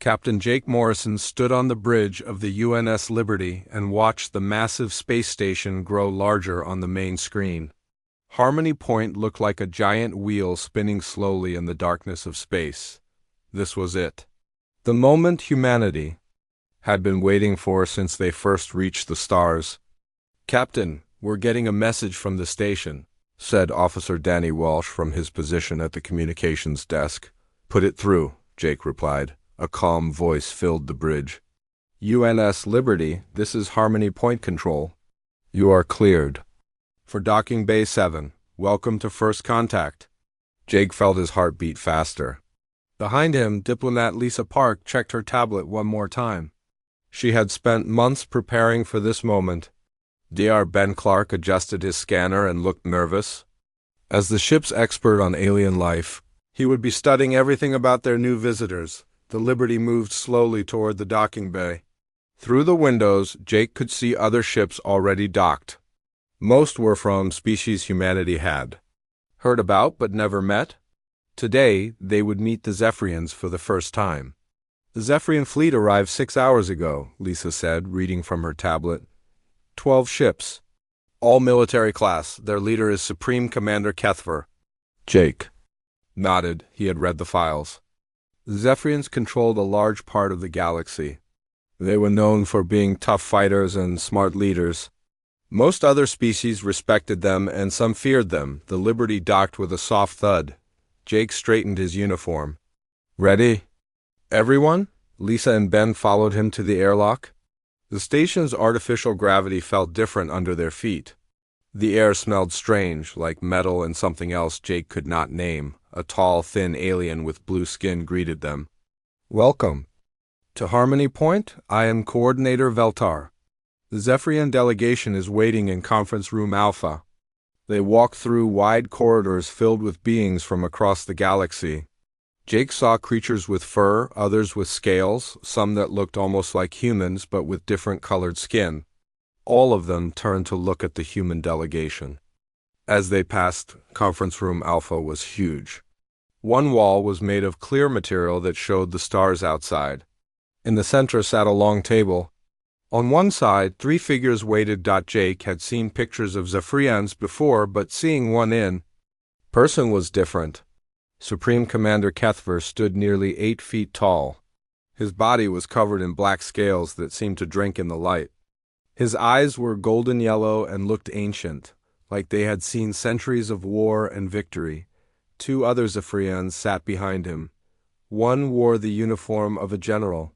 Captain Jake Morrison stood on the bridge of the UNS Liberty and watched the massive space station grow larger on the main screen. Harmony Point looked like a giant wheel spinning slowly in the darkness of space. This was it. The moment humanity had been waiting for since they first reached the stars. "Captain, we're getting a message from the station," said Officer Danny Walsh from his position at the communications desk. "Put it through," Jake replied. A calm voice filled the bridge. "UNS Liberty, this is Harmony Point Control. You are cleared for Docking Bay 7. Welcome to First Contact." Jake felt his heart beat faster. Behind him, diplomat Lisa Park checked her tablet one more time. She had spent months preparing for this moment. Dr. Ben Clark adjusted his scanner and looked nervous. As the ship's expert on alien life, he would be studying everything about their new visitors. The Liberty moved slowly toward the docking bay. Through the windows, Jake could see other ships already docked. Most were from species humanity had heard about but never met. Today, they would meet the Zephyrians for the first time. "The Zephyrian fleet arrived 6 hours ago," Lisa said, reading from her tablet. 12 ships. All military class. Their leader is Supreme Commander Kethver. Jake nodded. He had read the files. The Zephyrians controlled a large part of the galaxy. They were known for being tough fighters and smart leaders. Most other species respected them and some feared them. The Liberty docked with a soft thud. Jake straightened his uniform. "Ready? Everyone?" Lisa and Ben followed him to the airlock. The station's artificial gravity felt different under their feet. The air smelled strange, like metal and something else Jake could not name. A tall, thin alien with blue skin greeted them. "Welcome to Harmony Point. I am Coordinator Veltar. The Zephyrian delegation is waiting in Conference Room Alpha." They walked through wide corridors filled with beings from across the galaxy. Jake saw creatures with fur, others with scales, some that looked almost like humans but with different colored skin. All of them turned to look at the human delegation. As they passed, Conference Room Alpha was huge. One wall was made of clear material that showed the stars outside. In the center sat a long table. On one side, 3 figures waited. Jake had seen pictures of Zephyrians before, but seeing one in person was different. Supreme Commander Kethver stood nearly 8 feet tall. His body was covered in black scales that seemed to drink in the light. His eyes were golden yellow and looked ancient, like they had seen centuries of war and victory. 2 other Zephyrians sat behind him. One wore the uniform of a general.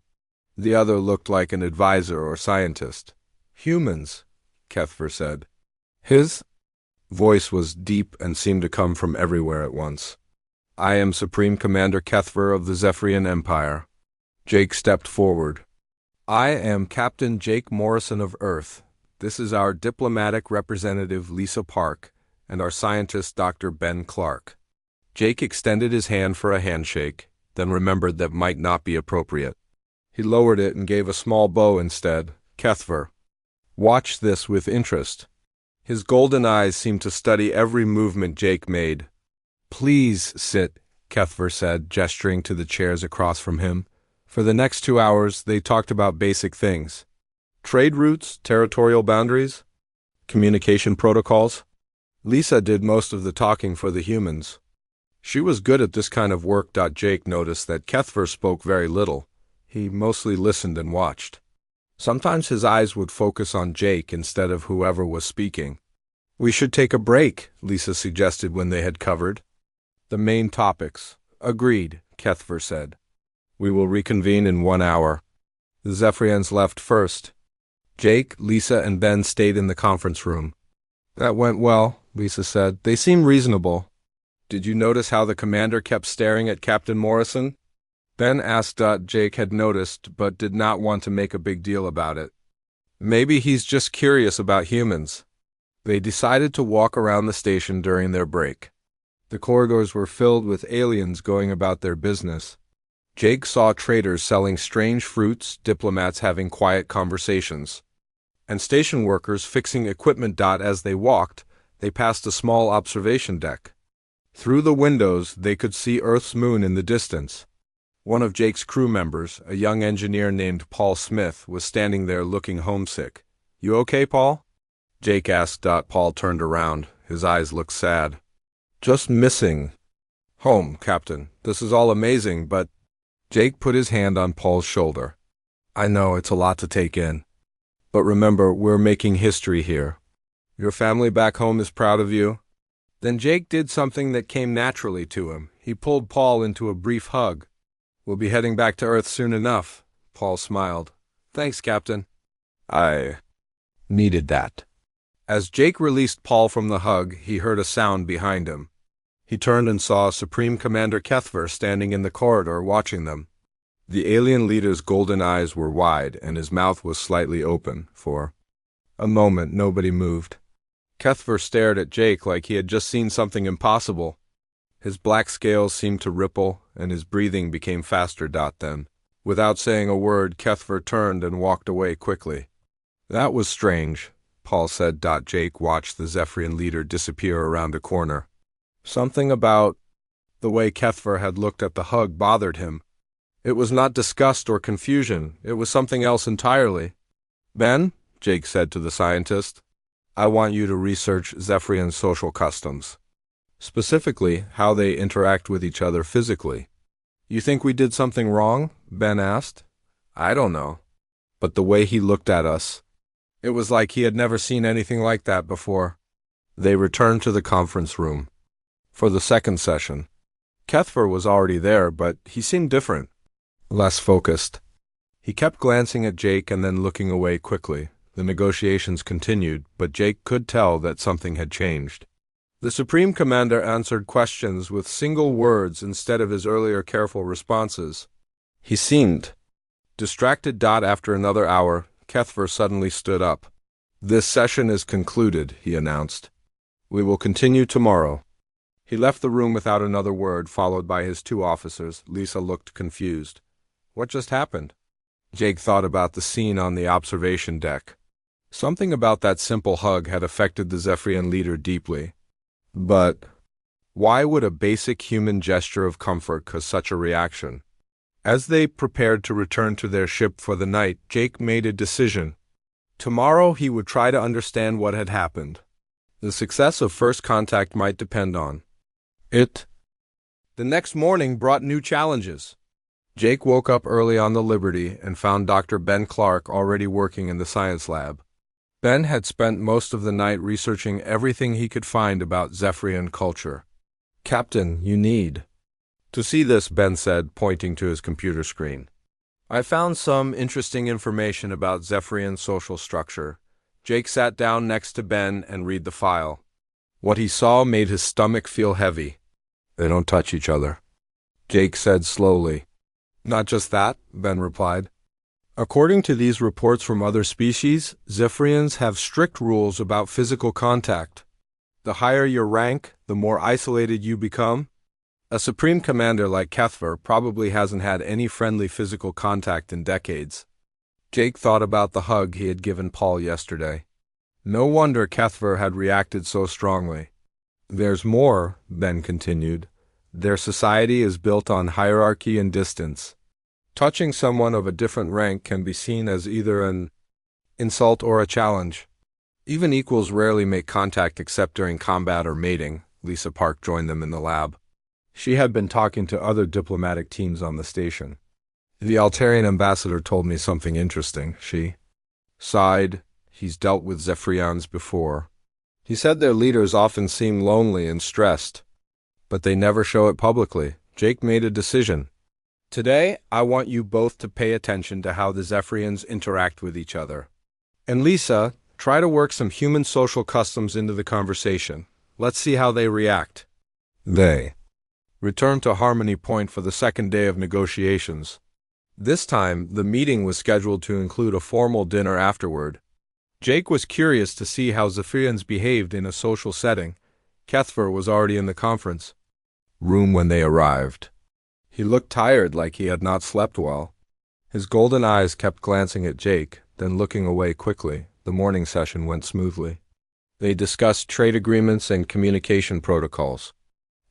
The other looked like an advisor or scientist. "Humans," Kethver said. His voice was deep and seemed to come from everywhere at once. "I am Supreme Commander Kethver of the Zephyrian Empire." Jake stepped forward. "I am Captain Jake Morrison of Earth. This is our diplomatic representative Lisa Park and our scientist Dr. Ben Clark." Jake extended his hand for a handshake, then remembered that might not be appropriate. He lowered it and gave a small bow instead. Kethver watched this with interest. His golden eyes seemed to study every movement Jake made. "Please sit," Kethver said, gesturing to the chairs across from him. For the next 2 hours, they talked about basic things. Trade routes, territorial boundaries, communication protocols. Lisa did most of the talking for the humans. She was good at this kind of work. Jake noticed that Kethver spoke very little. He mostly listened and watched. Sometimes his eyes would focus on Jake instead of whoever was speaking. "We should take a break," Lisa suggested when they had covered the main topics. "Agreed," Kethver said. "We will reconvene in 1 hour." The Zephyrians left first. Jake, Lisa, and Ben stayed in the conference room. "That went well," Lisa said. "They seem reasonable." "Did you notice how the commander kept staring at Captain Morrison?" Ben asked. Jake had noticed, but did not want to make a big deal about it. "Maybe he's just curious about humans." They decided to walk around the station during their break. The corridors were filled with aliens going about their business. Jake saw traders selling strange fruits, diplomats having quiet conversations, and station workers fixing equipment. As they walked, they passed a small observation deck. Through the windows, they could see Earth's moon in the distance. One of Jake's crew members, a young engineer named Paul Smith, was standing there looking homesick. "You okay, Paul?" Jake asked. Paul turned around. His eyes looked sad. "Just missing home, Captain. This is all amazing, but—" Jake put his hand on Paul's shoulder. "I know it's a lot to take in. But remember, we're making history here. Your family back home is proud of you." Then Jake did something that came naturally to him. He pulled Paul into a brief hug. "We'll be heading back to Earth soon enough." Paul smiled. "Thanks, Captain. I needed that." As Jake released Paul from the hug, he heard a sound behind him. He turned and saw Supreme Commander Kethver standing in the corridor watching them. The alien leader's golden eyes were wide, and his mouth was slightly open. For a moment, nobody moved. Kethver stared at Jake like he had just seen something impossible. His black scales seemed to ripple, and his breathing became faster. Then, without saying a word, Kethver turned and walked away quickly. "That was strange," Paul said. Jake watched the Zephyrian leader disappear around a corner. Something about the way Kethver had looked at the hug bothered him. It was not disgust or confusion. It was something else entirely. "Ben," Jake said to the scientist, "I want you to research Zephyrian social customs. Specifically, how they interact with each other physically." "You think we did something wrong?" Ben asked. "I don't know. But the way he looked at us, it was like he had never seen anything like that before." They returned to the conference room for the second session. Kethver was already there, but he seemed different, less focused. He kept glancing at Jake and then looking away quickly. The negotiations continued, but Jake could tell that something had changed. The Supreme Commander answered questions with single words instead of his earlier careful responses. He seemed distracted. After another hour, Kethver suddenly stood up. "This session is concluded," he announced. "We will continue tomorrow." He left the room without another word, followed by his two officers. Lisa looked confused. What just happened? Jake thought about the scene on the observation deck. Something about that simple hug had affected the Zephyrian leader deeply. But why would a basic human gesture of comfort cause such a reaction? As they prepared to return to their ship for the night, Jake made a decision. Tomorrow he would try to understand what had happened. The success of first contact might depend on it. The next morning brought new challenges. Jake woke up early on the Liberty and found Dr. Ben Clark already working in the science lab. Ben had spent most of the night researching everything he could find about Zephyrian culture. "Captain, you need to see this," Ben said, pointing to his computer screen. "I found some interesting information about Zephyrian social structure." Jake sat down next to Ben and read the file. What he saw made his stomach feel heavy. "They don't touch each other," Jake said slowly. "Not just that," Ben replied. "According to these reports from other species, Zephyrians have strict rules about physical contact. The higher your rank, the more isolated you become. A supreme commander like Kethver probably hasn't had any friendly physical contact in decades." Jake thought about the hug he had given Paul yesterday. No wonder Kethver had reacted so strongly. "There's more," Ben continued. "Their society is built on hierarchy and distance. Touching someone of a different rank can be seen as either an insult or a challenge. Even equals rarely make contact except during combat or mating." Lisa Park joined them in the lab. She had been talking to other diplomatic teams on the station. "The Altarian ambassador told me something interesting," she sighed. "He's dealt with Zephyrians before. He said their leaders often seem lonely and stressed, but they never show it publicly." Jake made a decision. "Today, I want you both to pay attention to how the Zephyrians interact with each other. And Lisa, try to work some human social customs into the conversation. Let's see how they react." They returned to Harmony Point for the second day of negotiations. This time, the meeting was scheduled to include a formal dinner afterward. Jake was curious to see how Zephyrians behaved in a social setting. Kethver was already in the conference room when they arrived. He looked tired, like he had not slept well. His golden eyes kept glancing at Jake, then looking away quickly. The morning session went smoothly. They discussed trade agreements and communication protocols.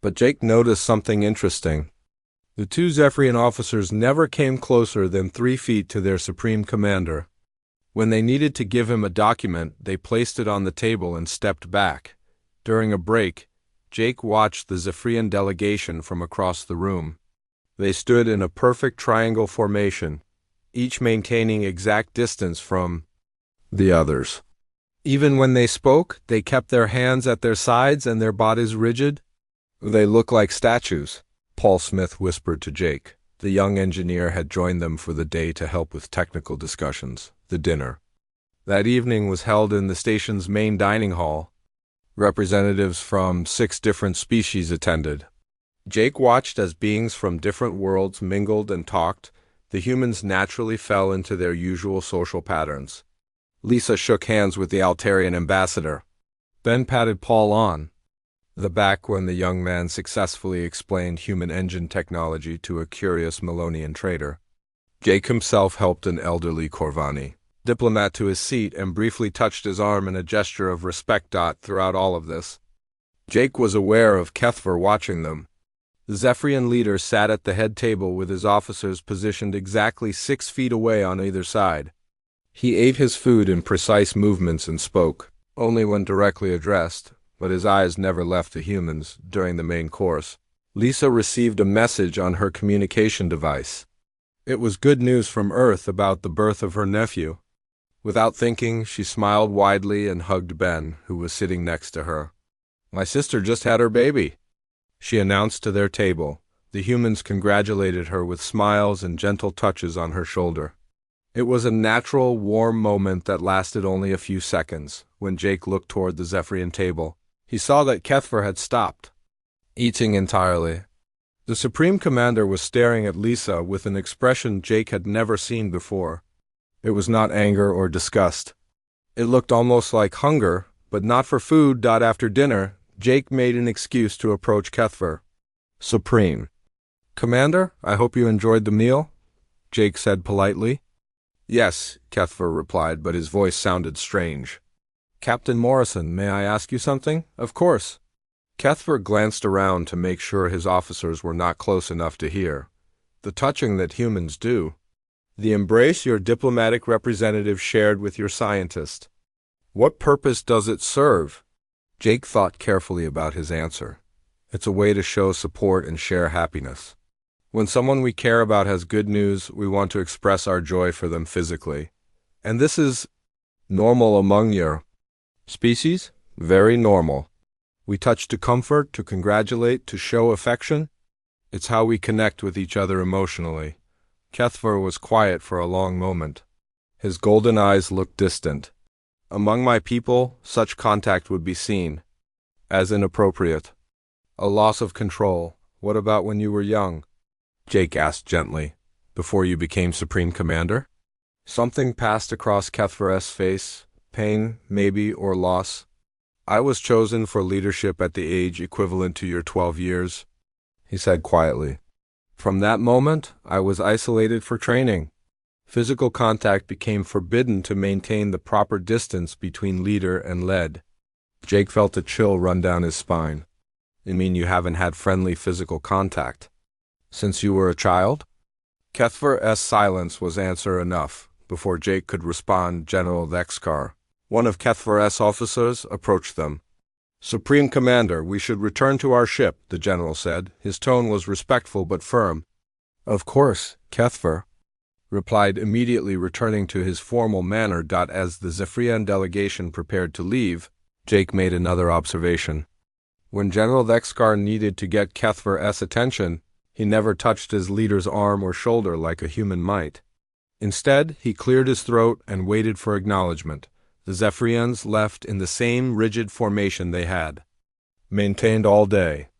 But Jake noticed something interesting. The two Zephyrian officers never came closer than 3 feet to their supreme commander. When they needed to give him a document, they placed it on the table and stepped back. During a break, Jake watched the Zephyrian delegation from across the room. They stood in a perfect triangle formation, each maintaining exact distance from the others. Even when they spoke, they kept their hands at their sides and their bodies rigid. "They look like statues," Paul Smith whispered to Jake. The young engineer had joined them for the day to help with technical discussions, the dinner. That evening was held in the station's main dining hall. Representatives from 6 different species attended. Jake watched as beings from different worlds mingled and talked. The humans naturally fell into their usual social patterns. Lisa shook hands with the Altarian ambassador. Ben patted Paul on the back when the young man successfully explained human engine technology to a curious Melonian trader. Jake himself helped an elderly Corvani diplomat to his seat and briefly touched his arm in a gesture of respect. Throughout all of this, Jake was aware of Kethver watching them. The Zephyrian leader sat at the head table with his officers positioned exactly 6 feet away on either side. He ate his food in precise movements and spoke, only when directly addressed, but his eyes never left the humans during the main course. Lisa received a message on her communication device. It was good news from Earth about the birth of her nephew. Without thinking, she smiled widely and hugged Ben, who was sitting next to her. "My sister just had her baby," she announced to their table. The humans congratulated her with smiles and gentle touches on her shoulder. It was a natural, warm moment that lasted only a few seconds. When Jake looked toward the Zephyrian table, he saw that Kethver had stopped eating entirely. The Supreme Commander was staring at Lisa with an expression Jake had never seen before. It was not anger or disgust. It looked almost like hunger, but not for food. After dinner, Jake made an excuse to approach Kethver. "Supreme Commander, I hope you enjoyed the meal," Jake said politely. "Yes," Kethver replied, but his voice sounded strange. "Captain Morrison, may I ask you something?" "Of course." Kethver glanced around to make sure his officers were not close enough to hear. The touching that humans do. The embrace your diplomatic representative shared with your scientist. What purpose does it serve? Jake thought carefully about his answer. It's a way to show support and share happiness. When someone we care about has good news, we want to express our joy for them physically. And this is normal among your species? Very normal. We touch to comfort, to congratulate, to show affection. It's how we connect with each other emotionally. Kethver was quiet for a long moment. His golden eyes looked distant. Among my people, such contact would be seen as inappropriate. A loss of control. What about when you were young? Jake asked gently. Before you became Supreme Commander? Something passed across Kethver's face. Pain, maybe, or loss. I was chosen for leadership at the age equivalent to your 12 years, he said quietly. From that moment, I was isolated for training. Physical contact became forbidden to maintain the proper distance between leader and led. Jake felt a chill run down his spine. You mean you haven't had friendly physical contact since you were a child? Kethver's silence was answer enough. Before Jake could respond, General Vexkar, one of Kethver's officers, approached them. "Supreme Commander, we should return to our ship," the general said. His tone was respectful but firm. "Of course, Kethver," replied, immediately returning to his formal manner. As the Zephyrian delegation prepared to leave, Jake made another observation. When General Vexkar needed to get Kethver's attention, he never touched his leader's arm or shoulder like a human might. Instead, he cleared his throat and waited for acknowledgement. The Zephyrians left in the same rigid formation they had maintained all day.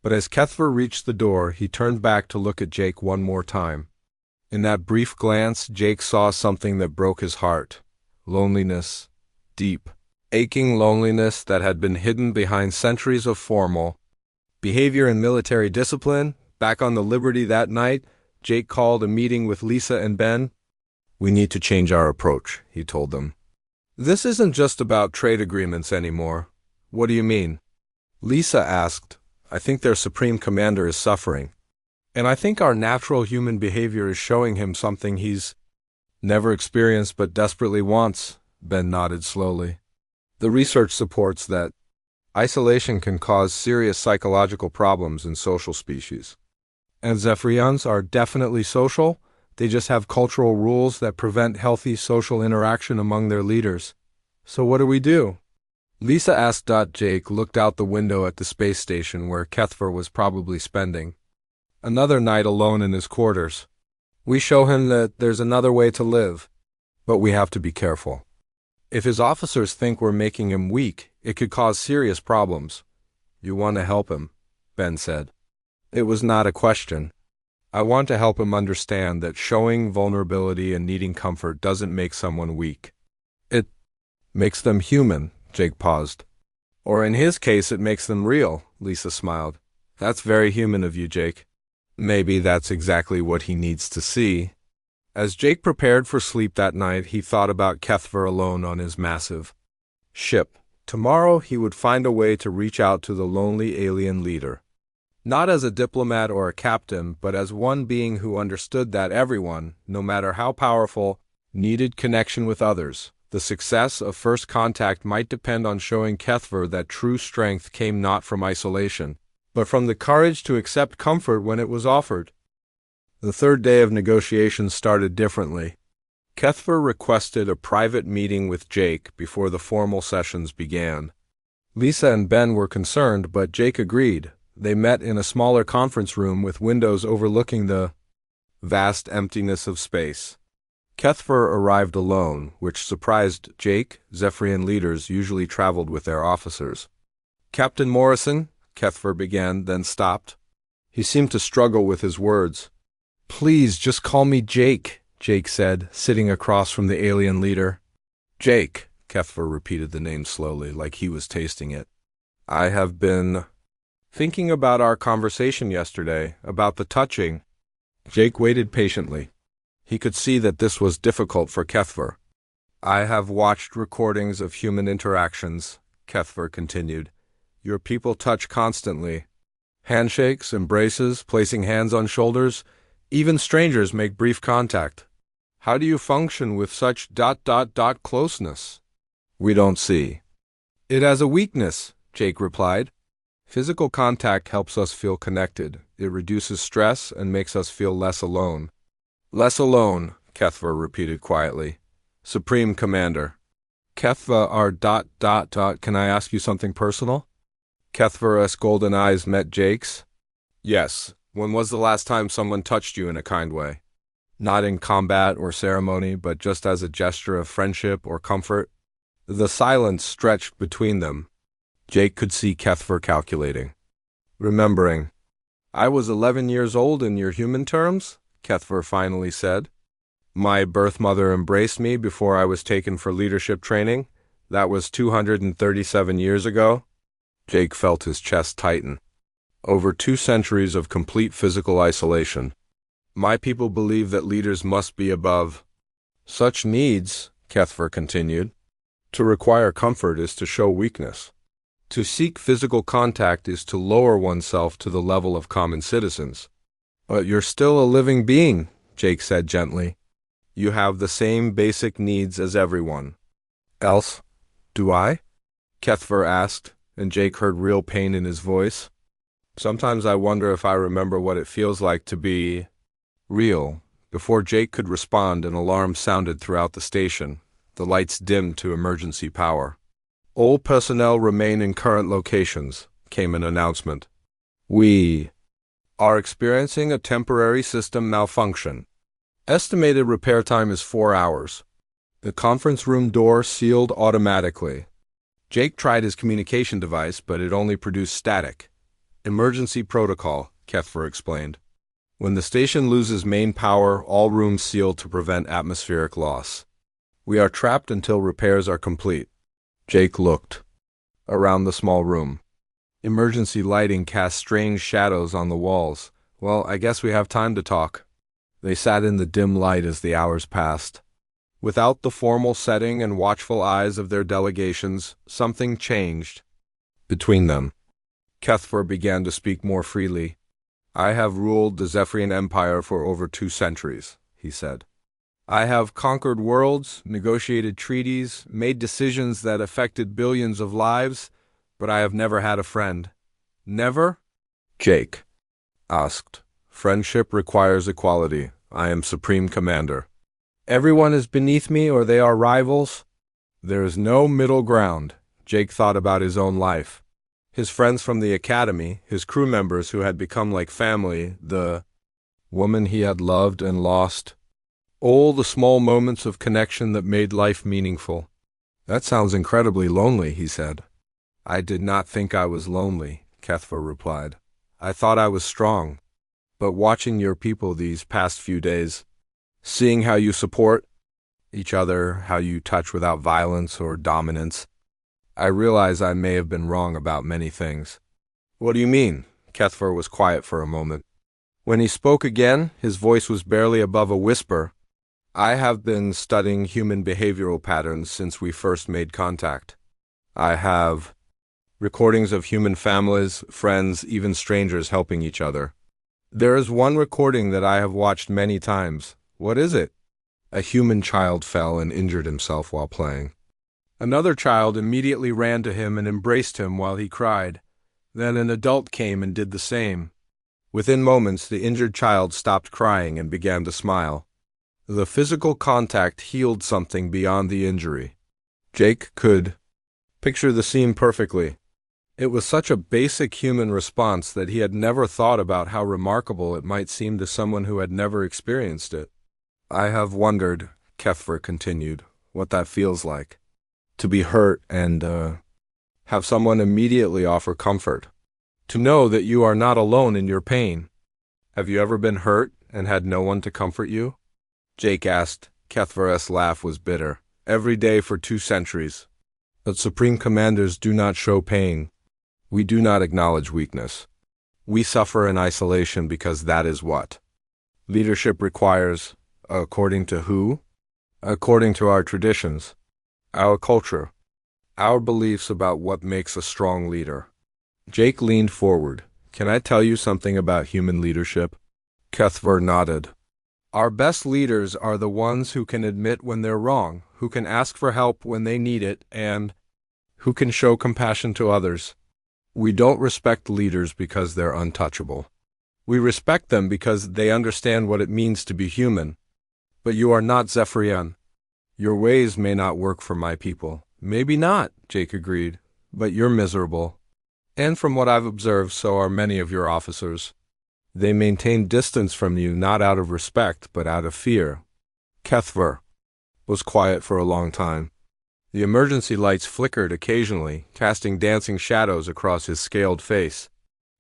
But as Kethver reached the door, he turned back to look at Jake one more time. In that brief glance, Jake saw something that broke his heart. Loneliness. Deep, aching loneliness that had been hidden behind centuries of formal behavior and military discipline. Back on the Liberty that night, Jake called a meeting with Lisa and Ben. "We need to change our approach," he told them. "This isn't just about trade agreements anymore." "What do you mean?" Lisa asked. "I think their Supreme Commander is suffering." And I think our natural human behavior is showing him something he's never experienced but desperately wants, Ben nodded slowly. The research supports that isolation can cause serious psychological problems in social species. And Zephyrians are definitely social, they just have cultural rules that prevent healthy social interaction among their leaders. So what do we do? Lisa asked. Jake looked out the window at the space station where Kethver was probably spending another night alone in his quarters. We show him that there's another way to live, but we have to be careful. If his officers think we're making him weak, it could cause serious problems. You want to help him, Ben said. It was not a question. I want to help him understand that showing vulnerability and needing comfort doesn't make someone weak. It makes them human, Jake paused. Or in his case, it makes them real, Lisa smiled. That's very human of you, Jake. Maybe that's exactly what he needs to see. As Jake prepared for sleep that night, he thought about Kethver alone on his massive ship. Tomorrow he would find a way to reach out to the lonely alien leader. Not as a diplomat or a captain, but as one being who understood that everyone, no matter how powerful, needed connection with others. The success of first contact might depend on showing Kethver that true strength came not from isolation, but from the courage to accept comfort when it was offered. The third day of negotiations started differently. Kethver requested a private meeting with Jake before the formal sessions began. Lisa and Ben were concerned, but Jake agreed. They met in a smaller conference room with windows overlooking the vast emptiness of space. Kethver arrived alone, which surprised Jake. Zephyrian leaders usually traveled with their officers. Captain Morrison, Kethver began, then stopped. He seemed to struggle with his words. Please, just call me Jake, Jake said, sitting across from the alien leader. Jake, Kethver repeated the name slowly, like he was tasting it. I have been thinking about our conversation yesterday, about the touching. Jake waited patiently. He could see that this was difficult for Kethver. I have watched recordings of human interactions, Kethver continued. Your people touch constantly. Handshakes, embraces, placing hands on shoulders. Even strangers make brief contact. How do you function with such ... closeness? We don't see it as a weakness, Jake replied. Physical contact helps us feel connected. It reduces stress and makes us feel less alone. Less alone, Kethver repeated quietly. Supreme Commander. Kethver are ... Can I ask you something personal? Kethver's golden eyes met Jake's. Yes. When was the last time someone touched you in a kind way? Not in combat or ceremony, but just as a gesture of friendship or comfort? The silence stretched between them. Jake could see Kethver calculating. Remembering. I was 11 years old in your human terms, Kethver finally said. My birth mother embraced me before I was taken for leadership training. That was 237 years ago. Jake felt his chest tighten. Over 2 centuries of complete physical isolation. My people believe that leaders must be above such needs, Kethver continued. To require comfort is to show weakness. To seek physical contact is to lower oneself to the level of common citizens. But you're still a living being, Jake said gently. You have the same basic needs as everyone. Else? Do I? Kethver asked, and Jake heard real pain in his voice. Sometimes I wonder if I remember what it feels like to be real. Before Jake could respond, an alarm sounded throughout the station. The lights dimmed to emergency power. All personnel remain in current locations, came an announcement. We are experiencing a temporary system malfunction. Estimated repair time is 4 hours. The conference room door sealed automatically. Jake tried his communication device, but it only produced static. Emergency protocol, Kethver explained. When the station loses main power, all rooms seal to prevent atmospheric loss. We are trapped until repairs are complete. Jake looked around the small room. Emergency lighting cast strange shadows on the walls. Well, I guess we have time to talk. They sat in the dim light as the hours passed. Without the formal setting and watchful eyes of their delegations, something changed between them. Kethver began to speak more freely. I have ruled the Zephyrian Empire for over 2 centuries, he said. I have conquered worlds, negotiated treaties, made decisions that affected billions of lives, but I have never had a friend. Never? Jake asked. Friendship requires equality. I am Supreme Commander. Everyone is beneath me or they are rivals? There is no middle ground. Jake thought about his own life. His friends from the academy, his crew members who had become like family, the woman he had loved and lost. All the small moments of connection that made life meaningful. That sounds incredibly lonely, he said. I did not think I was lonely, Kethva replied. I thought I was strong. But watching your people these past few days, seeing how you support each other, how you touch without violence or dominance, I realize I may have been wrong about many things. What do you mean? Kethva was quiet for a moment. When he spoke again, his voice was barely above a whisper. I have been studying human behavioral patterns since we first made contact. I have recordings of human families, friends, even strangers helping each other. There is one recording that I have watched many times. What is it? A human child fell and injured himself while playing. Another child immediately ran to him and embraced him while he cried. Then an adult came and did the same. Within moments, the injured child stopped crying and began to smile. The physical contact healed something beyond the injury. Jake could picture the scene perfectly. It was such a basic human response that he had never thought about how remarkable it might seem to someone who had never experienced it. I have wondered, Kethva continued, what that feels like. To be hurt and have someone immediately offer comfort. To know that you are not alone in your pain. Have you ever been hurt and had no one to comfort you? Jake asked. Kethva's laugh was bitter. Every day for 2 centuries. But Supreme Commanders do not show pain. We do not acknowledge weakness. We suffer in isolation because that is what leadership requires, according to who? According to our traditions, our culture, our beliefs about what makes a strong leader. Jake leaned forward. Can I tell you something about human leadership? Kethva nodded. Our best leaders are the ones who can admit when they're wrong, who can ask for help when they need it, and who can show compassion to others. We don't respect leaders because they're untouchable. We respect them because they understand what it means to be human. But you are not Zephyrian. Your ways may not work for my people. Maybe not, Jake agreed, but you're miserable. And from what I've observed, so are many of your officers. They maintain distance from you not out of respect, but out of fear. Kethva was quiet for a long time. The emergency lights flickered occasionally, casting dancing shadows across his scaled face.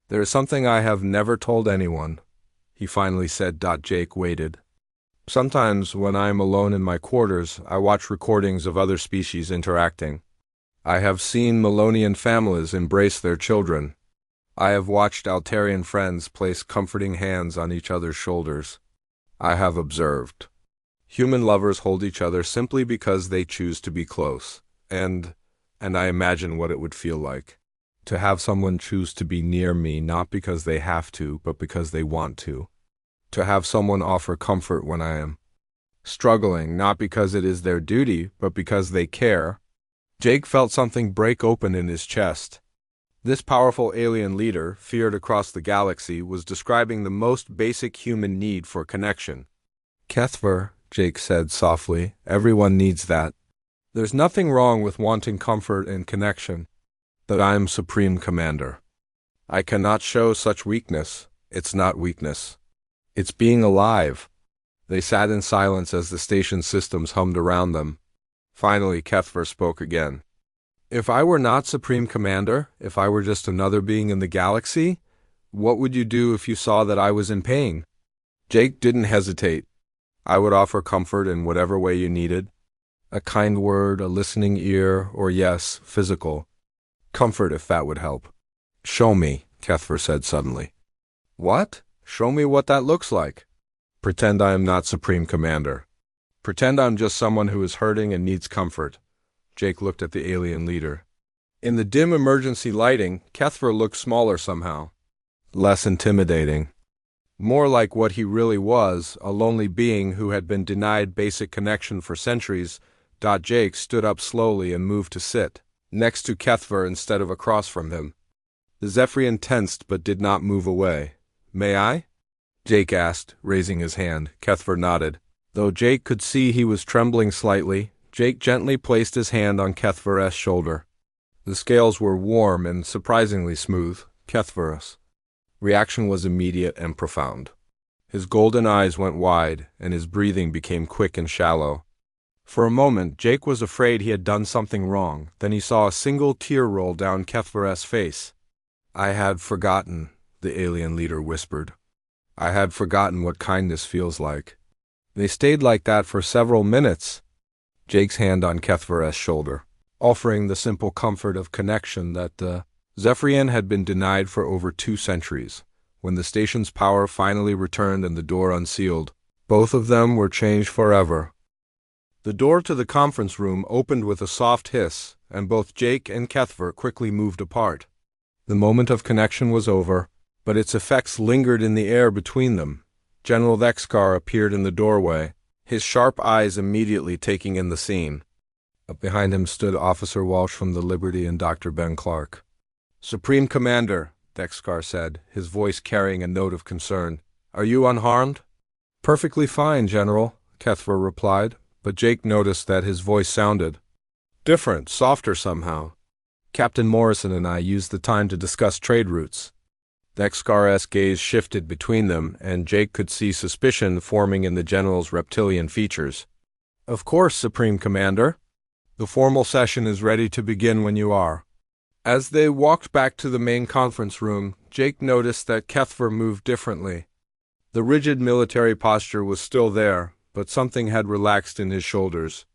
There is something I have never told anyone, he finally said. Jake waited. Sometimes when I am alone in my quarters, I watch recordings of other species interacting. I have seen Melonian families embrace their children. I have watched Altarian friends place comforting hands on each other's shoulders. I have observed. Human lovers hold each other simply because they choose to be close, and I imagine what it would feel like. To have someone choose to be near me not because they have to, but because they want to. To have someone offer comfort when I am struggling, not because it is their duty, but because they care. Jake felt something break open in his chest. This powerful alien leader, feared across the galaxy, was describing the most basic human need for connection. Kethva, Jake said softly, everyone needs that. There's nothing wrong with wanting comfort and connection. But I'm Supreme Commander. I cannot show such weakness. It's not weakness. It's being alive. They sat in silence as the station systems hummed around them. Finally, Kethva spoke again. If I were not Supreme Commander, if I were just another being in the galaxy, what would you do if you saw that I was in pain? Jake didn't hesitate. I would offer comfort in whatever way you needed. A kind word, a listening ear, or yes, physical. Comfort if that would help. Show me, Kethva said suddenly. What? Show me what that looks like. Pretend I am not Supreme Commander. Pretend I'm just someone who is hurting and needs comfort. Jake looked at the alien leader. In the dim emergency lighting, Kethva looked smaller somehow. Less intimidating. More like what he really was, a lonely being who had been denied basic connection for centuries. Jake stood up slowly and moved to sit next to Kethver instead of across from him. The Zephyrian tensed but did not move away. "May I?" Jake asked, raising his hand. Kethver nodded. Though Jake could see he was trembling slightly, Jake gently placed his hand on Kethver's shoulder. The scales were warm and surprisingly smooth. Kethver's reaction was immediate and profound. His golden eyes went wide, and his breathing became quick and shallow. For a moment, Jake was afraid he had done something wrong. Then he saw a single tear roll down Kethver's face. "I had forgotten," the alien leader whispered. "I had forgotten what kindness feels like." They stayed like that for several minutes, Jake's hand on Kethver's shoulder, offering the simple comfort of connection that the Zephyrian had been denied for over 2 centuries. When the station's power finally returned and the door unsealed, both of them were changed forever. The door to the conference room opened with a soft hiss, and both Jake and Kethver quickly moved apart. The moment of connection was over, but its effects lingered in the air between them. General Vexkar appeared in the doorway, his sharp eyes immediately taking in the scene. Up behind him stood Officer Walsh from the Liberty and Dr. Ben Clark. "Supreme Commander," Vexkar said, his voice carrying a note of concern, "are you unharmed?" "Perfectly fine, General," Kethver replied, but Jake noticed that his voice sounded different, softer somehow. "Captain Morrison and I used the time to discuss trade routes." Vexkar's gaze shifted between them, and Jake could see suspicion forming in the general's reptilian features. "Of course, Supreme Commander. The formal session is ready to begin when you are." As they walked back to the main conference room, Jake noticed that Kethver moved differently. The rigid military posture was still there, but something had relaxed in his shoulders.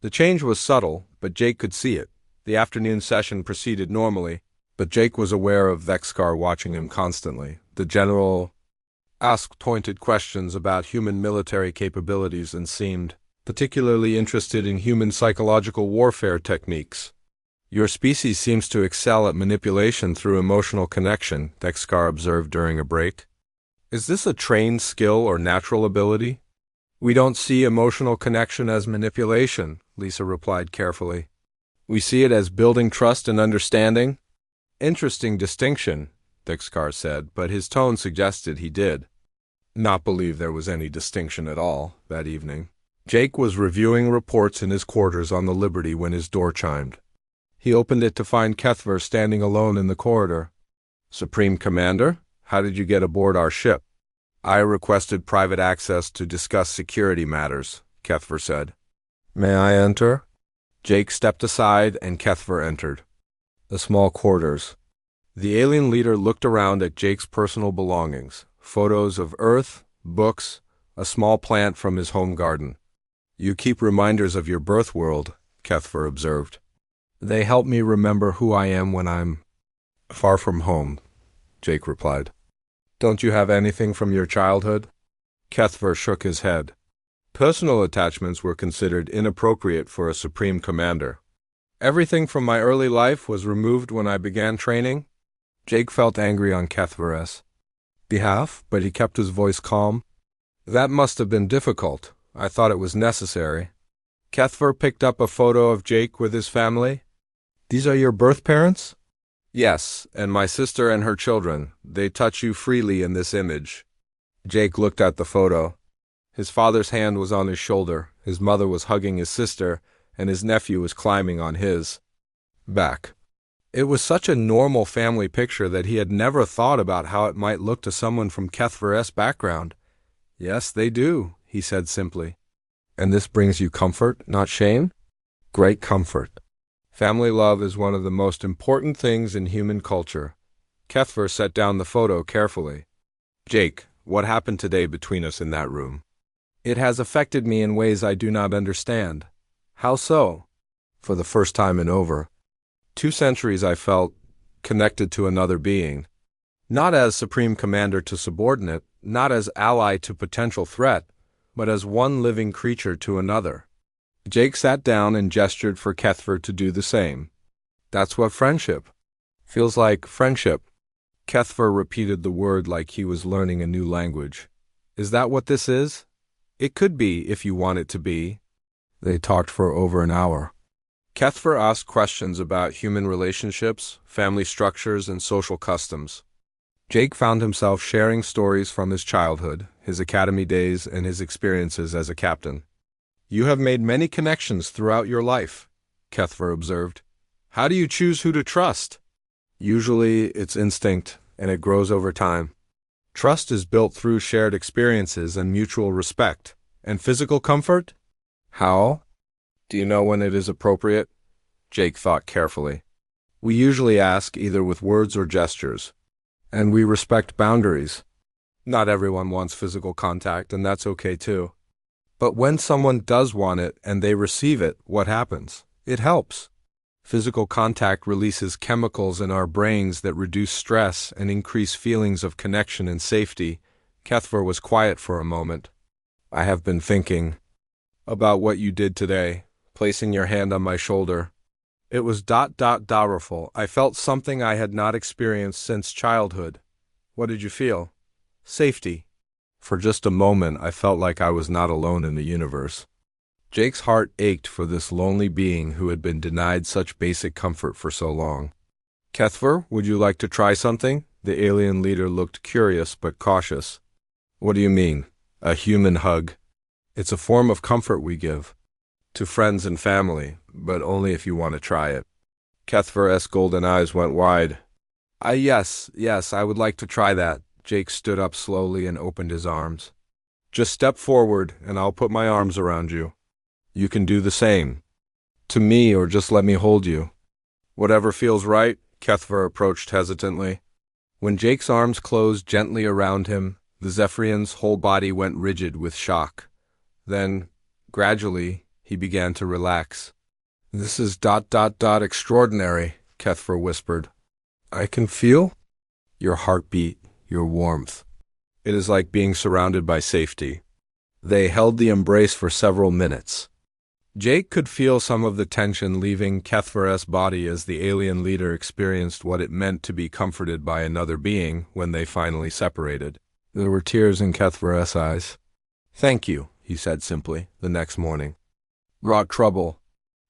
The change was subtle, but Jake could see it. The afternoon session proceeded normally, but Jake was aware of Vexkar watching him constantly. The general asked pointed questions about human military capabilities and seemed particularly interested in human psychological warfare techniques. "Your species seems to excel at manipulation through emotional connection," Vexkar observed during a break. "Is this a trained skill or natural ability?" "We don't see emotional connection as manipulation," Lisa replied carefully. "We see it as building trust and understanding." "Interesting distinction," Vexkar said, but his tone suggested he did not believe there was any distinction at all that evening. Jake was reviewing reports in his quarters on the Liberty when his door chimed. He opened it to find Kethver standing alone in the corridor. "Supreme Commander, how did you get aboard our ship?" "I requested private access to discuss security matters," Kethver said. "May I enter?" Jake stepped aside and Kethver entered the small quarters. The alien leader looked around at Jake's personal belongings, photos of Earth, books, a small plant from his home garden. "You keep reminders of your birth world," Kethver observed. "They help me remember who I am when I'm far from home," Jake replied. "Don't you have anything from your childhood?" Kethver shook his head. Personal attachments were considered inappropriate for a Supreme Commander. "Everything from my early life was removed when I began training." Jake felt angry on Kethver's behalf, but he kept his voice calm. "That must have been difficult. I thought it was necessary." Kethver picked up a photo of Jake with his family. "These are your birth parents?" "Yes, and my sister and her children. They touch you freely in this image." Jake looked at the photo. His father's hand was on his shoulder, his mother was hugging his sister, and his nephew was climbing on his back. It was such a normal family picture that he had never thought about how it might look to someone from Kethver's background. "Yes, they do," he said simply. "And this brings you comfort, not shame?" "Great comfort. Family love is one of the most important things in human culture." Kethver set down the photo carefully. "Jake, what happened today between us in that room?" "It has affected me in ways I do not understand." "How so?" "For the first time in over 2 centuries I felt connected to another being. Not as Supreme Commander to subordinate, not as ally to potential threat, but as one living creature to another." Jake sat down and gestured for Kethver to do the same. "That's what friendship feels like, friendship." Kethver repeated the word like he was learning a new language. Is that what this is? It could be if you want it to be. They talked for over an hour. Kethver asked questions about human relationships, family structures, and social customs. Jake found himself sharing stories from his childhood, his academy days, and his experiences as a captain. You have made many connections throughout your life, Kethver observed. How do you choose who to trust? Usually, it's instinct, and it grows over time. Trust is built through shared experiences and mutual respect. And physical comfort? How? Do you know when it is appropriate? Jake thought carefully. We usually ask either with words or gestures. And we respect boundaries. Not everyone wants physical contact, and that's okay too. But when someone does want it and they receive it, what happens? It helps. Physical contact releases chemicals in our brains that reduce stress and increase feelings of connection and safety. Kethver was quiet for a moment. I have been thinking about what you did today, placing your hand on my shoulder. It was powerful. I felt something I had not experienced since childhood. What did you feel? Safety. For just a moment, I felt like I was not alone in the universe. Jake's heart ached for this lonely being who had been denied such basic comfort for so long. Kethver, would you like to try something? The alien leader looked curious but cautious. What do you mean? A human hug. It's a form of comfort we give. To friends and family, but only if you want to try it. Kethver's golden eyes went wide. Yes, I would like to try that. Jake stood up slowly and opened his arms. Just step forward, and I'll put my arms around you. You can do the same. To me, or just let me hold you. Whatever feels right, Kethver approached hesitantly. When Jake's arms closed gently around him, the Zephyrian's whole body went rigid with shock. Then, gradually, he began to relax. This is extraordinary, Kethver whispered. I can feel your heartbeat, your warmth. It is like being surrounded by safety. They held the embrace for several minutes. Jake could feel some of the tension leaving Kethver's body as the alien leader experienced what it meant to be comforted by another being when they finally separated. There were tears in Kethver's eyes. Thank you, he said simply, the next morning. Brought trouble.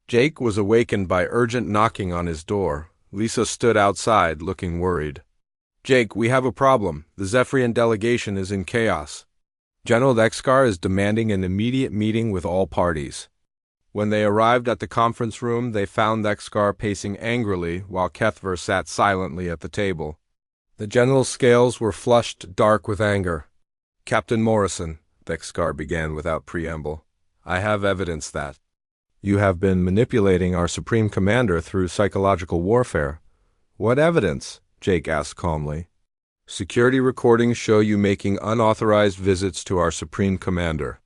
Jake was awakened by urgent knocking on his door. Lisa stood outside, looking worried. Jake, we have a problem. The Zephyrian delegation is in chaos. General Dexkar is demanding an immediate meeting with all parties. When they arrived at the conference room, they found Dexkar pacing angrily while Kethver sat silently at the table. The general's scales were flushed dark with anger. Captain Morrison, Dexkar began without preamble, I have evidence that you have been manipulating our Supreme Commander through psychological warfare. What evidence? Jake asked calmly. Security recordings show you making unauthorized visits to our Supreme Commander.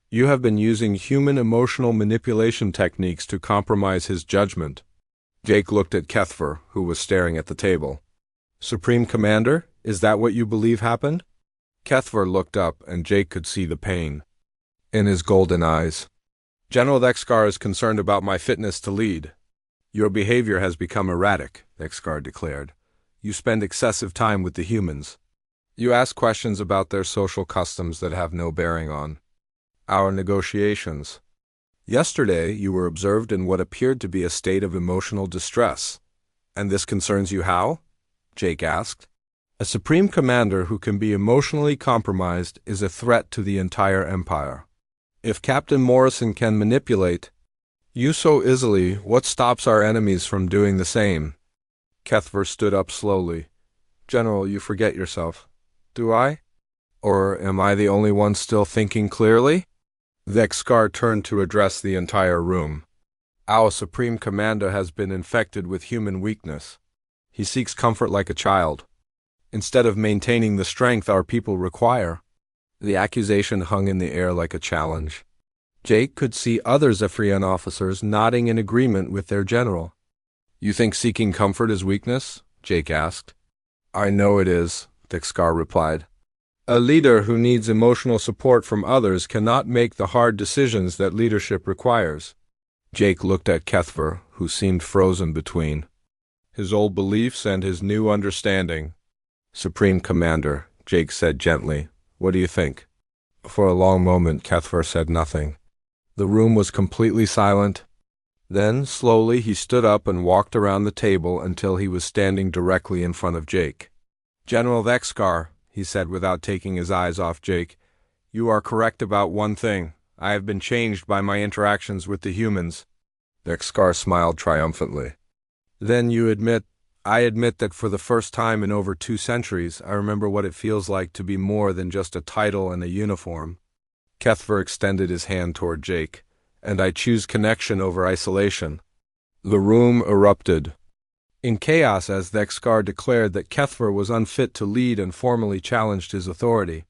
You have been using human emotional manipulation techniques to compromise his judgment. Jake looked at Kethver, who was staring at the table. Supreme Commander, is that what you believe happened? Kethver looked up, and Jake could see the pain in his golden eyes. General Dexkar is concerned about my fitness to lead. Your behavior has become erratic, Dexkar declared. You spend excessive time with the humans. You ask questions about their social customs that have no bearing on our negotiations. Yesterday, you were observed in what appeared to be a state of emotional distress. And this concerns you how? Jake asked. A Supreme Commander who can be emotionally compromised is a threat to the entire Empire. If Captain Morrison can manipulate you so easily, what stops our enemies from doing the same? Kethver stood up slowly. General, you forget yourself. Do I? Or am I the only one still thinking clearly? Dexkar turned to address the entire room. Our Supreme Commander has been infected with human weakness. He seeks comfort like a child, instead of maintaining the strength our people require. The accusation hung in the air like a challenge. Jake could see other Zephyrian officers nodding in agreement with their general. You think seeking comfort is weakness? Jake asked. I know it is, Dexkar replied. A leader who needs emotional support from others cannot make the hard decisions that leadership requires. Jake looked at Kethver, who seemed frozen between his old beliefs and his new understanding. Supreme Commander, Jake said gently. What do you think? For a long moment, Kethver said nothing. The room was completely silent. Then, slowly, he stood up and walked around the table until he was standing directly in front of Jake. General Vexkar, he said without taking his eyes off Jake, you are correct about one thing. I have been changed by my interactions with the humans. Vexkar smiled triumphantly. Then I admit that for the first time in over 2 centuries, I remember what it feels like to be more than just a title and a uniform. Kethver extended his hand toward Jake. And I choose connection over isolation. The room erupted in chaos as Vexkar declared that Kethver was unfit to lead and formally challenged his authority.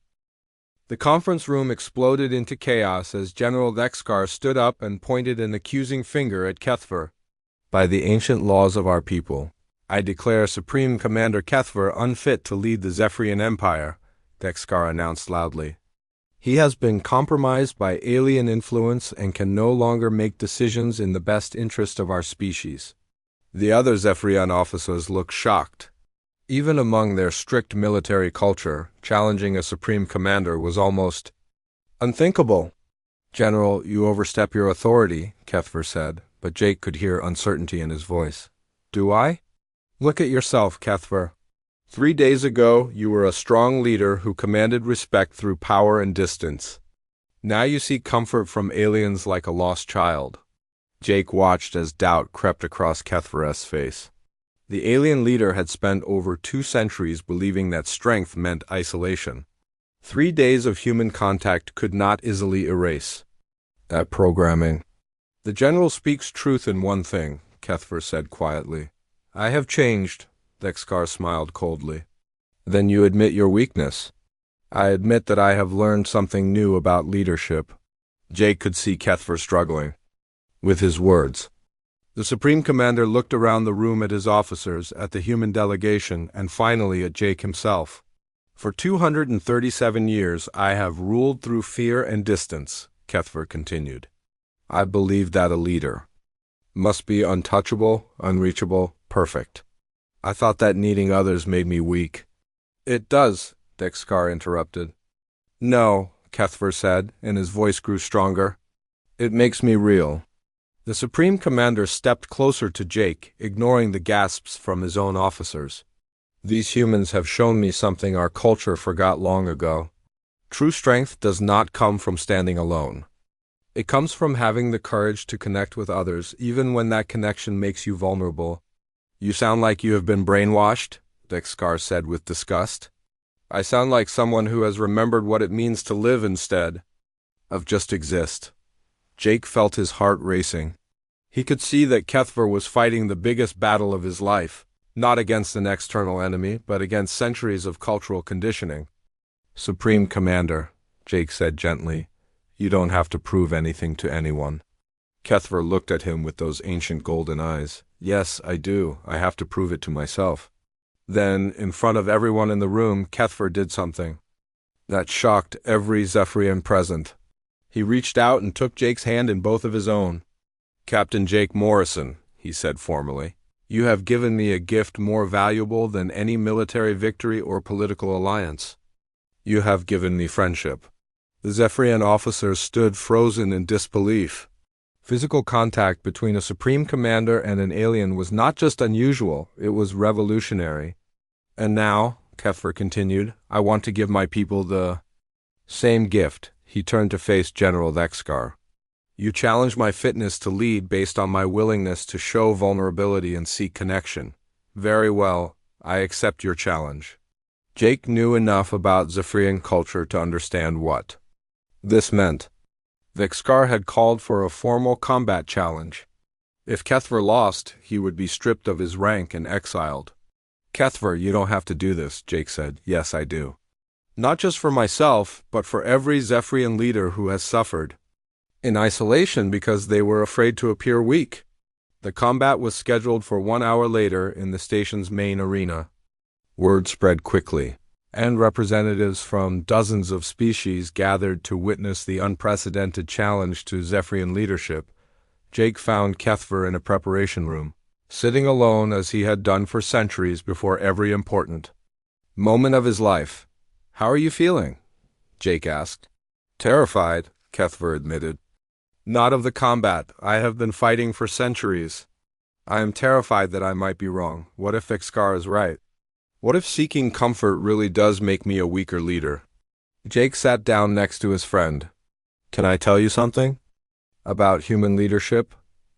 The conference room exploded into chaos as General Vexkar stood up and pointed an accusing finger at Kethver. By the ancient laws of our people, I declare Supreme Commander Kethver unfit to lead the Zephyrian Empire, Vexkar announced loudly. He has been compromised by alien influence and can no longer make decisions in the best interest of our species. The other Zephyrian officers looked shocked. Even among their strict military culture, challenging a supreme commander was almost unthinkable. General, you overstep your authority, Kethver said, but Jake could hear uncertainty in his voice. Do I? Look at yourself, Kethver. 3 days ago, you were a strong leader who commanded respect through power and distance. Now you seek comfort from aliens like a lost child. Jake watched as doubt crept across Kethver's face. The alien leader had spent over 2 centuries believing that strength meant isolation. 3 days of human contact could not easily erase that programming. The general speaks truth in one thing, Kethver said quietly. I have changed. Vexkar smiled coldly. Then you admit your weakness. I admit that I have learned something new about leadership. Jake could see Kethver struggling with his words. The Supreme Commander looked around the room at his officers, at the human delegation, and finally at Jake himself. For 237 years I have ruled through fear and distance, Kethver continued. I believe that a leader must be untouchable, unreachable, perfect. I thought that needing others made me weak. It does, Vexkar interrupted. No, Kethver said, and his voice grew stronger. It makes me real. The Supreme Commander stepped closer to Jake, ignoring the gasps from his own officers. These humans have shown me something our culture forgot long ago. True strength does not come from standing alone. It comes from having the courage to connect with others, even when that connection makes you vulnerable. You sound like you have been brainwashed, Vexkar said with disgust. I sound like someone who has remembered what it means to live instead of just exist. Jake felt his heart racing. He could see that Kethver was fighting the biggest battle of his life, not against an external enemy, but against centuries of cultural conditioning. Supreme Commander, Jake said gently, you don't have to prove anything to anyone. Kethver looked at him with those ancient golden eyes. Yes, I do. I have to prove it to myself. Then, in front of everyone in the room, Kethver did something that shocked every Zephyrian present. He reached out and took Jake's hand in both of his own. Captain Jake Morrison, he said formally, you have given me a gift more valuable than any military victory or political alliance. You have given me friendship. The Zephyrian officers stood frozen in disbelief. Physical contact between a supreme commander and an alien was not just unusual, it was revolutionary. And now, Kethver continued, I want to give my people the same gift. He turned to face General Vexkar. You challenge my fitness to lead based on my willingness to show vulnerability and seek connection. Very well, I accept your challenge. Jake knew enough about Zephyrian culture to understand what this meant. Vexkar had called for a formal combat challenge. If Kethver lost, he would be stripped of his rank and exiled. Kethver, you don't have to do this, Jake said. Yes, I do. Not just for myself, but for every Zephyrian leader who has suffered in isolation because they were afraid to appear weak. The combat was scheduled for 1 hour later in the station's main arena. Word spread quickly, and representatives from dozens of species gathered to witness the unprecedented challenge to Zephyrian leadership. Jake found Kethver in a preparation room, sitting alone as he had done for centuries before every important Moment of his life. "How are you feeling?" Jake asked. "Terrified," Kethver admitted. "Not of the combat. I have been fighting for centuries. I am terrified that I might be wrong. What if Ixcar is right? What if seeking comfort really does make me a weaker leader?" Jake sat down next to his friend. "Can I tell you something?" "About human leadership?"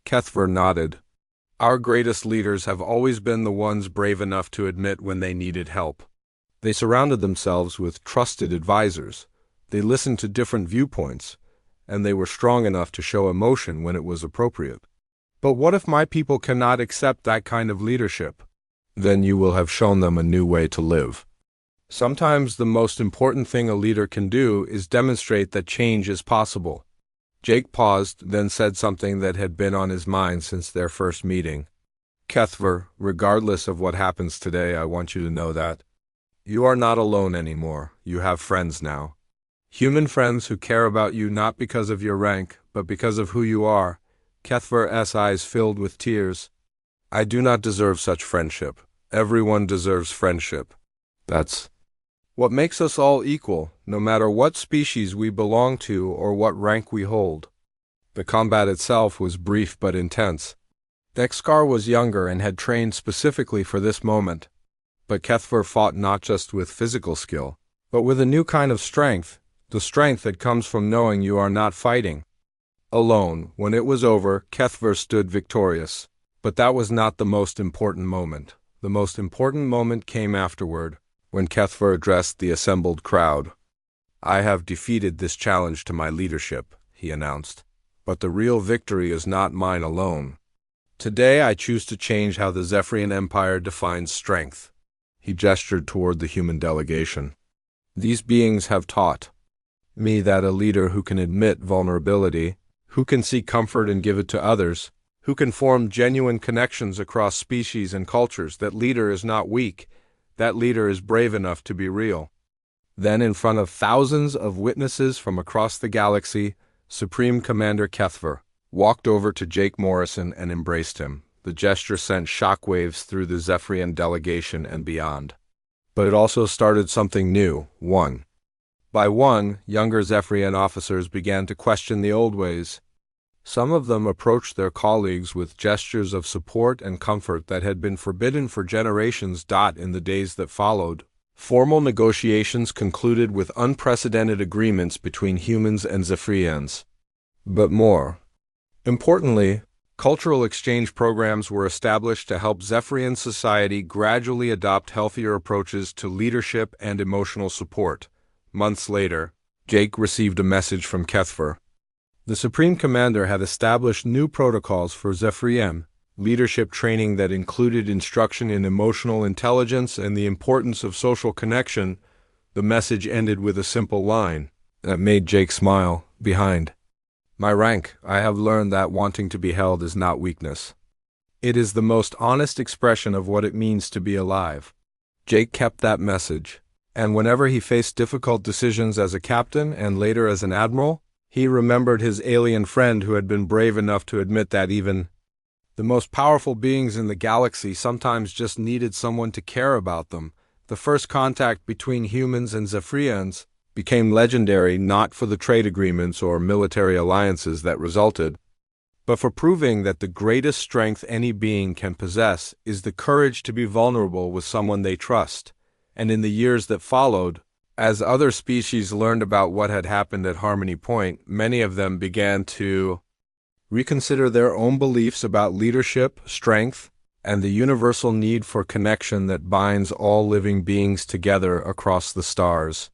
Kethver nodded. "Our greatest leaders have always been the ones brave enough to admit when they needed help. They surrounded themselves with trusted advisors. They listened to different viewpoints, and they were strong enough to show emotion when it was appropriate. But what if my people cannot accept that kind of leadership? Then you will have shown them a new way to live. Sometimes the most important thing a leader can do is demonstrate that change is possible." Jake paused, then said something that had been on his mind since their first meeting. "Kethver, regardless of what happens today, I want you to know that you are not alone anymore. You have friends now. Human friends who care about you not because of your rank, but because of who you are." Kethver's eyes filled with tears. "I do not deserve such friendship. Everyone deserves friendship. That's what makes us all equal, no matter what species we belong to or what rank we hold." The combat itself was brief but intense. Ixcar was younger and had trained specifically for this moment. But Kethver fought not just with physical skill, but with a new kind of strength, the strength that comes from knowing you are not fighting alone. When it was over, Kethver stood victorious. But that was not the most important moment. The most important moment came afterward, when Kethver addressed the assembled crowd. "I have defeated this challenge to my leadership," he announced. "But the real victory is not mine alone. Today I choose to change how the Zephyrian Empire defines strength." He gestured toward the human delegation. "These beings have taught me that a leader who can admit vulnerability, who can seek comfort and give it to others, who can form genuine connections across species and cultures, that leader is not weak, that leader is brave enough to be real." Then, in front of thousands of witnesses from across the galaxy, Supreme Commander Kethver walked over to Jake Morrison and embraced him. The gesture sent shockwaves through the Zephyrian delegation and beyond. But it also started something new. One by one, younger Zephyrian officers began to question the old ways. Some of them approached their colleagues with gestures of support and comfort that had been forbidden for generations. In the days that followed, formal negotiations concluded with unprecedented agreements between humans and Zephyrians. But more importantly, cultural exchange programs were established to help Zephyrian society gradually adopt healthier approaches to leadership and emotional support. Months later, Jake received a message from Kethver. The Supreme Commander had established new protocols for Zephyrian leadership training that included instruction in emotional intelligence and the importance of social connection. The message ended with a simple line that made Jake smile. "Behind my rank, I have learned that wanting to be held is not weakness. It is the most honest expression of what it means to be alive." Jake kept that message, and whenever he faced difficult decisions as a captain and later as an admiral, he remembered his alien friend who had been brave enough to admit that even the most powerful beings in the galaxy sometimes just needed someone to care about them. The first contact between humans and Zephyrians became legendary not for the trade agreements or military alliances that resulted, but for proving that the greatest strength any being can possess is the courage to be vulnerable with someone they trust. And in the years that followed, as other species learned about what had happened at Harmony Point, many of them began to reconsider their own beliefs about leadership, strength, and the universal need for connection that binds all living beings together across the stars.